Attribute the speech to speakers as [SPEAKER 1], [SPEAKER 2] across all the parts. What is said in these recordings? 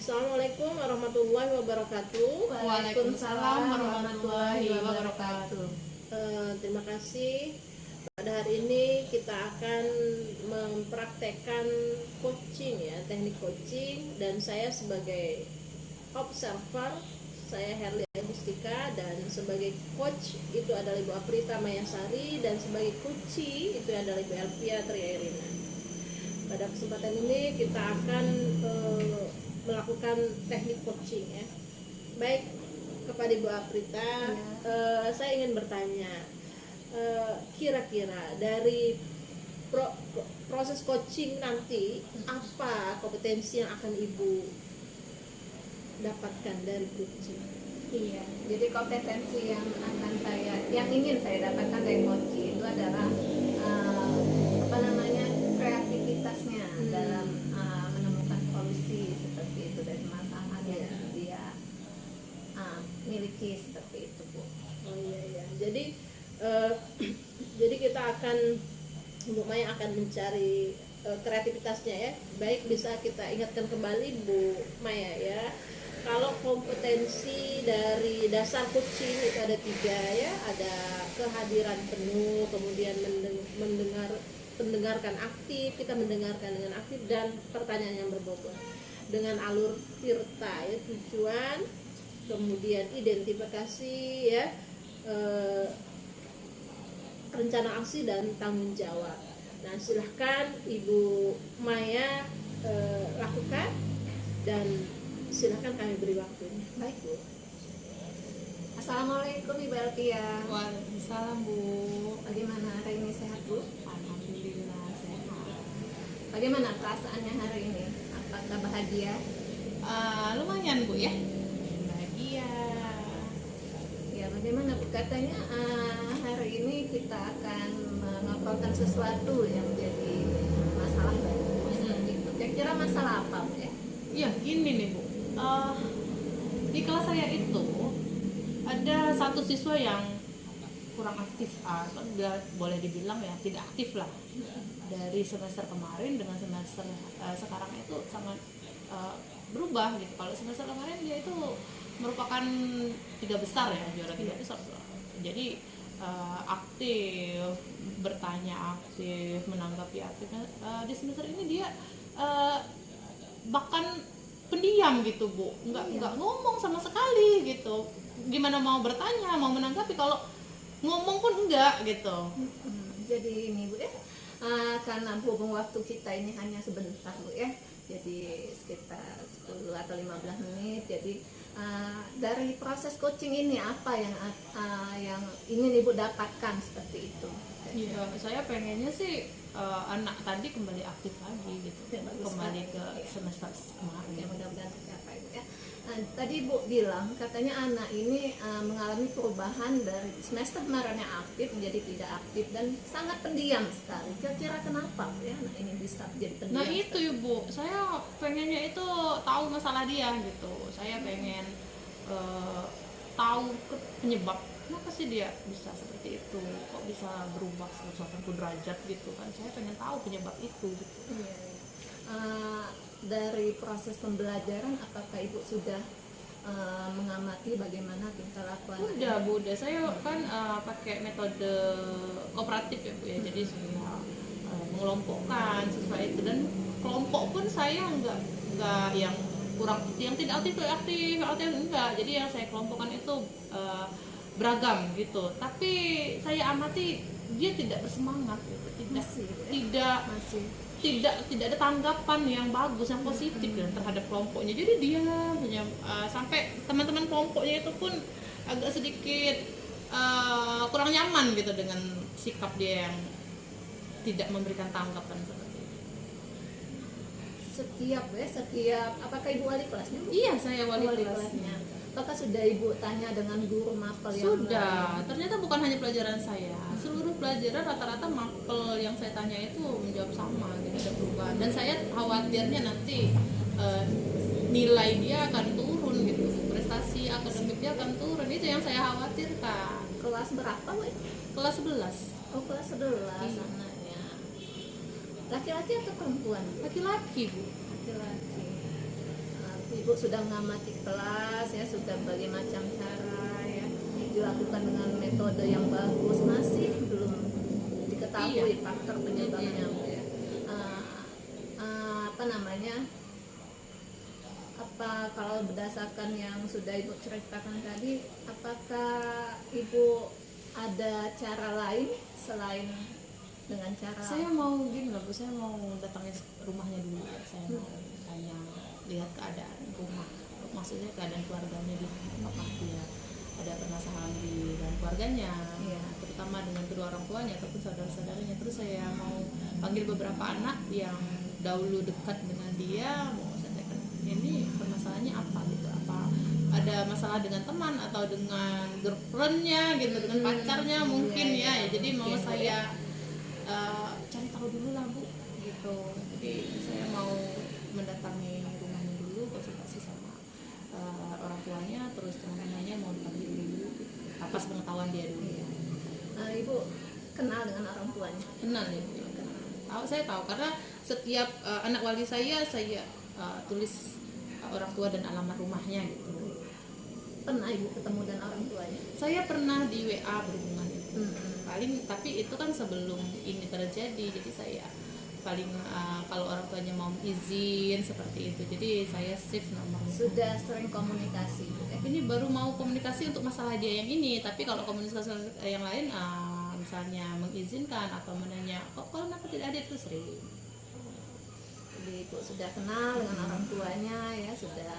[SPEAKER 1] Assalamualaikum warahmatullahi wabarakatuh.
[SPEAKER 2] Waalaikumsalam warahmatullahi wabarakatuh.
[SPEAKER 1] Terima kasih. Pada hari ini kita akan mempraktekkan coaching ya, teknik coaching, dan saya sebagai observer, saya Herli Agustika, dan sebagai coach itu adalah Ibu Aprita Mayasari, dan sebagai coachee itu adalah Ibu Elvia Triairina. Pada kesempatan ini kita akan melakukan teknik coaching ya. Baik, kepada Ibu Aprita, saya ingin bertanya, kira-kira dari proses coaching nanti apa kompetensi yang akan Ibu dapatkan dari coaching?
[SPEAKER 2] Iya, jadi kompetensi yang ingin saya dapatkan dari coaching itu adalah kreativitasnya dalam menemukan solusi seperti itu dari masalah yang dia miliki seperti itu, Bu.
[SPEAKER 1] Oh iya. Jadi kita akan, Bu Maya akan mencari kreativitasnya ya. Baik, bisa kita ingatkan kembali Bu Maya ya. Kalau kompetensi dari dasar coaching itu ada 3 ya, ada kehadiran penuh, kemudian mendengarkan aktif, kita mendengarkan dengan aktif, dan pertanyaan yang berbobot. Dengan alur tirta ya, tujuan, kemudian identifikasi ya, rencana aksi dan tanggung jawab. Nah, silahkan Ibu Maya lakukan, dan silahkan kami beri waktunya. Baik, Bu.
[SPEAKER 2] Assalamualaikum Ibu Elvia.
[SPEAKER 3] Waalaikumsalam, Bu.
[SPEAKER 2] Bagaimana hari ini, sehat, Bu?
[SPEAKER 3] Alhamdulillah sehat.
[SPEAKER 2] Bagaimana perasaannya hari ini? Apakah bahagia?
[SPEAKER 3] Lumayan, Bu ya. Bahagia.
[SPEAKER 2] Ya, bagaimana, Bu? Katanya hari ini kita akan melaporkan sesuatu yang menjadi masalah baru. Kira-kira masalah apa, Bu ya?
[SPEAKER 3] Iya, gini nih, Bu. Di kelas saya itu ada satu siswa yang kurang aktif, atau boleh dibilang ya tidak aktif lah. Dari semester kemarin dengan semester sekarang itu sangat berubah gitu. Kalau semester kemarin dia itu merupakan 3 besar ya, juara 3 besar. Jadi aktif, bertanya aktif, menanggapi aktif. Di semester ini dia bahkan pendiam gitu, Bu, nggak ngomong sama sekali gitu. Gimana mau bertanya, mau menanggapi, kalau ngomong pun enggak gitu.
[SPEAKER 2] Jadi ini, Bu ya, karena hubung waktu kita ini hanya sebentar, Bu ya, jadi sekitar 10 atau 15 menit. Jadi dari proses coaching ini apa yang ingin Ibu dapatkan seperti itu?
[SPEAKER 3] Iya, saya pengennya sih anak tadi kembali aktif lagi gitu, kembali ke semester kemarin.
[SPEAKER 2] Ya, mudah-mudahan tercapai, Bu ya. Tadi Bu bilang katanya anak ini mengalami perubahan dari semester kemarinnya aktif menjadi tidak aktif dan sangat pendiam sekali. Kira-kira kenapa, Bu ya, anak ini bisa jadi pendiam?
[SPEAKER 3] Nah itu ya, Bu, saya pengennya itu tahu masalah dia gitu. Saya pengen tahu penyebab kenapa sih dia bisa seperti itu, kok bisa berubah 180 derajat gitu kan. Saya pengen tahu penyebab itu gitu.
[SPEAKER 2] Iya. Dari proses pembelajaran, apakah Ibu sudah mengamati bagaimana tingkah laku anak?
[SPEAKER 3] Udah, Bu, udah. Saya kan pakai metode kooperatif ya, Bu ya. Jadi saya mengelompokkan siswa itu, dan kelompok pun saya nggak yang kurang, yang tidak aktif enggak. Jadi yang saya kelompokkan itu beragam gitu. Tapi saya amati dia tidak bersemangat gitu. Tidak ada tanggapan yang bagus, yang positif terhadap kelompoknya. Jadi dia sampai teman-teman kelompoknya itu pun agak sedikit kurang nyaman gitu dengan sikap dia yang tidak memberikan tanggapan seperti itu.
[SPEAKER 2] Setiap apakah Ibu wali kelasnya, Bu?
[SPEAKER 3] Iya, saya wali kelasnya.
[SPEAKER 2] Apakah sudah Ibu tanya dengan guru mapel yang
[SPEAKER 3] Sudah, ternyata bukan hanya pelajaran saya, seluruh pelajaran rata-rata mapel yang saya tanya itu menjawab sama, tidak ada perubahan. Dan saya khawatirnya nanti nilai dia akan turun gitu, prestasi akademik dia akan turun, itu yang saya khawatirkan.
[SPEAKER 2] Kelas berapa, Bu?
[SPEAKER 3] Kelas 11.
[SPEAKER 2] Oh, kelas 11 anaknya. Laki-laki atau perempuan?
[SPEAKER 3] Laki-laki, Bu.
[SPEAKER 2] Laki-laki. Ibu sudah mengamati kelas ya, sudah berbagai macam cara ya dilakukan dengan metode yang bagus, masih belum diketahui faktor penyebabnya Bu ya. Apa namanya? Apa kalau berdasarkan yang sudah Ibu ceritakan tadi, apakah Ibu ada cara lain selain dengan cara
[SPEAKER 3] Saya mau gini loh Bu, saya mau datangin rumahnya dulu ya. Saya mau tanya, lihat keadaan rumah, maksudnya keadaan keluarganya di apakah dia ada permasalahan di dalam keluarganya,
[SPEAKER 2] Iya.
[SPEAKER 3] terutama dengan kedua orang tuanya ataupun saudara-saudaranya. Terus saya mau panggil beberapa anak yang dahulu dekat dengan dia, mau saya tanyakan ini permasalahannya apa gitu, apa ada masalah dengan teman atau dengan girlfriendnya gitu, dengan pacarnya mungkin
[SPEAKER 2] iya,
[SPEAKER 3] ya. Jadi mau
[SPEAKER 2] mungkin,
[SPEAKER 3] saya cari tahu dulu lah Bu gitu. Jadi saya mau mendatangi rumahnya dulu, konsultasi sama orang tuanya, terus teman-temannya mau dipanggil dulu gitu. Atas pengetahuan dia dulu.
[SPEAKER 2] Ibu kenal dengan orang tuanya?
[SPEAKER 3] Kenal ya Bu. Tahu, saya tahu karena setiap anak wali saya tulis orang tua dan alamat rumahnya gitu.
[SPEAKER 2] Pernah Ibu ketemu dengan orang tuanya?
[SPEAKER 3] Saya pernah di WA berhubungan itu. Paling tapi itu kan sebelum ini terjadi, jadi saya paling kalau orang tuanya mau izin seperti itu, jadi saya save nomor.
[SPEAKER 2] Sudah sering komunikasi Bu ya?
[SPEAKER 3] Ini baru mau komunikasi untuk masalah dia yang ini, tapi kalau komunikasi yang lain misalnya mengizinkan atau menanya kok kenapa tidak ada, itu sering.
[SPEAKER 2] Jadi Ibu sudah kenal dengan orang tuanya ya, sudah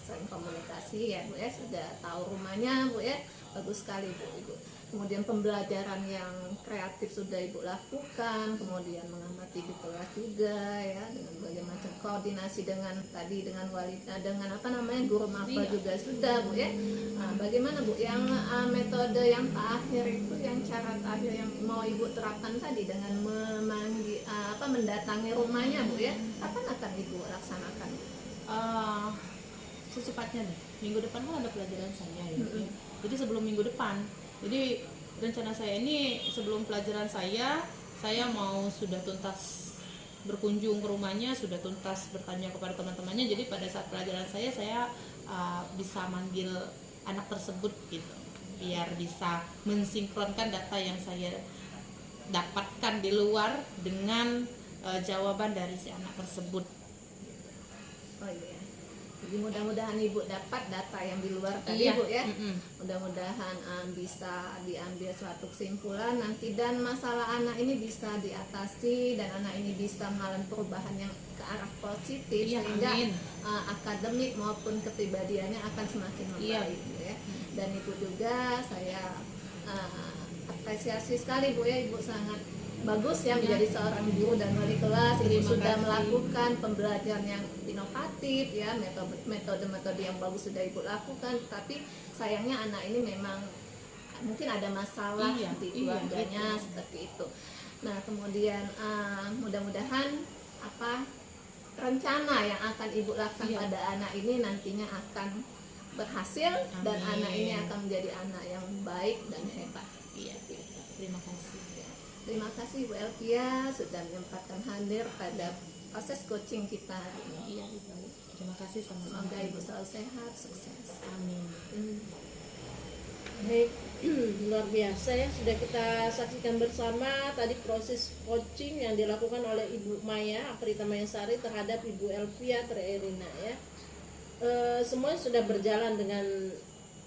[SPEAKER 2] sering komunikasi ya Bu ya, sudah tahu rumahnya Bu ya, bagus sekali Bu Ibu. Kemudian pembelajaran yang kreatif sudah Ibu lakukan, kemudian mengamati di kelas juga ya, dengan berbagai macam koordinasi dengan tadi dengan wali, dengan apa namanya guru mapel juga sudah Bu ya. Nah, bagaimana Bu yang metode yang terakhir itu, yang cara terakhir yang mau Ibu terapkan tadi dengan memanggil mendatangi rumahnya Bu ya, kapan akan Ibu laksanakan?
[SPEAKER 3] Secepatnya deh, minggu depan kan ada pelajaran saya ya. Jadi sebelum minggu depan, jadi rencana saya ini sebelum pelajaran saya mau sudah tuntas berkunjung ke rumahnya, sudah tuntas bertanya kepada teman-temannya. Jadi pada saat pelajaran saya bisa manggil anak tersebut gitu, biar bisa mensinkronkan data yang saya dapatkan di luar dengan jawaban dari si anak tersebut.
[SPEAKER 2] Oh iya. Jadi mudah-mudahan Ibu dapat data yang di luar tadi
[SPEAKER 3] Iya.
[SPEAKER 2] Bu ya. Mudah-mudahan bisa diambil suatu kesimpulan nanti, dan masalah anak ini bisa diatasi dan anak ini bisa mengalami perubahan yang ke arah positif,
[SPEAKER 3] Iya,
[SPEAKER 2] sehingga
[SPEAKER 3] amin.
[SPEAKER 2] akademik maupun kepribadiannya akan semakin membaik Bu ya. Dan Ibu juga saya apresiasi sekali Bu ya, Ibu sangat bagus ya menjadi seorang guru dan wali kelas. Ibu
[SPEAKER 3] Terima
[SPEAKER 2] sudah
[SPEAKER 3] kasih.
[SPEAKER 2] melakukan pembelajaran yang inovatif ya, metode-metode yang bagus sudah Ibu lakukan, tapi sayangnya anak ini memang mungkin ada masalah di keluarganya seperti itu. Nah kemudian mudah-mudahan rencana yang akan Ibu lakukan pada anak ini nantinya akan berhasil.
[SPEAKER 3] Amin.
[SPEAKER 2] Dan anak ini akan menjadi anak yang baik dan hebat.
[SPEAKER 3] Iya, terima kasih.
[SPEAKER 2] Terima kasih Bu Elvia sudah menyempatkan hadir pada proses coaching kita hari ini.
[SPEAKER 3] Iya, Ibu. Terima kasih sama-sama.
[SPEAKER 2] Semoga Ibu selalu sehat, sukses.
[SPEAKER 3] Amin.
[SPEAKER 1] Baik, luar biasa ya, sudah kita saksikan bersama tadi proses coaching yang dilakukan oleh Ibu Maya Aprita Mayasari terhadap Ibu Elvia Trierina ya. Semuanya sudah berjalan dengan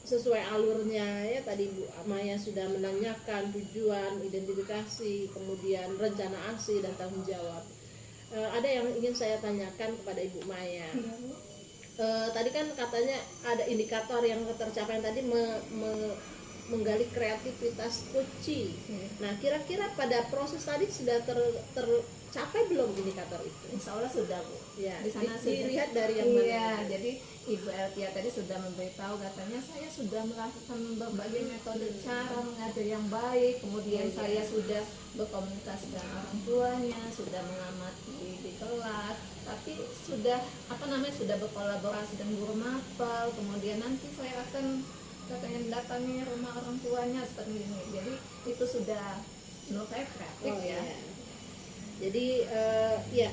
[SPEAKER 1] sesuai alurnya ya. Tadi Bu Maya sudah menanyakan tujuan, identifikasi, kemudian rencana aksi dan tanggung jawab. Ada yang ingin saya tanyakan kepada Ibu Maya. Tadi kan katanya ada indikator yang tercapai tadi menggali kreativitas coaching. Nah, kira-kira pada proses tadi sudah tercapai belum indikator itu?
[SPEAKER 2] Insya Allah sudah Bu.
[SPEAKER 1] Ya,
[SPEAKER 2] Di sana
[SPEAKER 1] dilihat dari yang
[SPEAKER 2] iya,
[SPEAKER 1] mana?
[SPEAKER 2] jadi Ibu Elvia tadi sudah memberitahu, katanya saya sudah melakukan berbagai metode cara mengajar yang baik, kemudian saya sudah berkomunikasi dengan orang tuanya, sudah mengamati di kelas, tapi sudah sudah berkolaborasi dengan guru mapel, kemudian nanti saya akan datangi rumah orang tuanya seperti ini. Jadi itu sudah menurut saya kreatif ya.
[SPEAKER 1] Jadi ya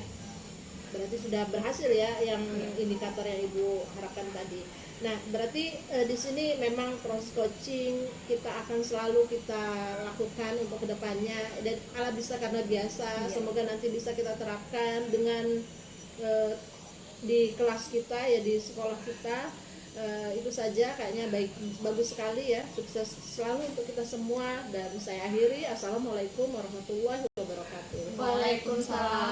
[SPEAKER 1] berarti sudah berhasil ya yang indikator yang Ibu harapkan tadi. Nah, berarti di sini memang proses coaching kita akan selalu kita lakukan untuk kedepannya, dan ala bisa karena biasa. Semoga nanti bisa kita terapkan dengan di kelas kita ya, di sekolah kita. Itu saja kayaknya bagus sekali ya, sukses selalu untuk kita semua, dan saya akhiri. Assalamualaikum warahmatullahi wabarakatuh.
[SPEAKER 2] Waalaikumsalam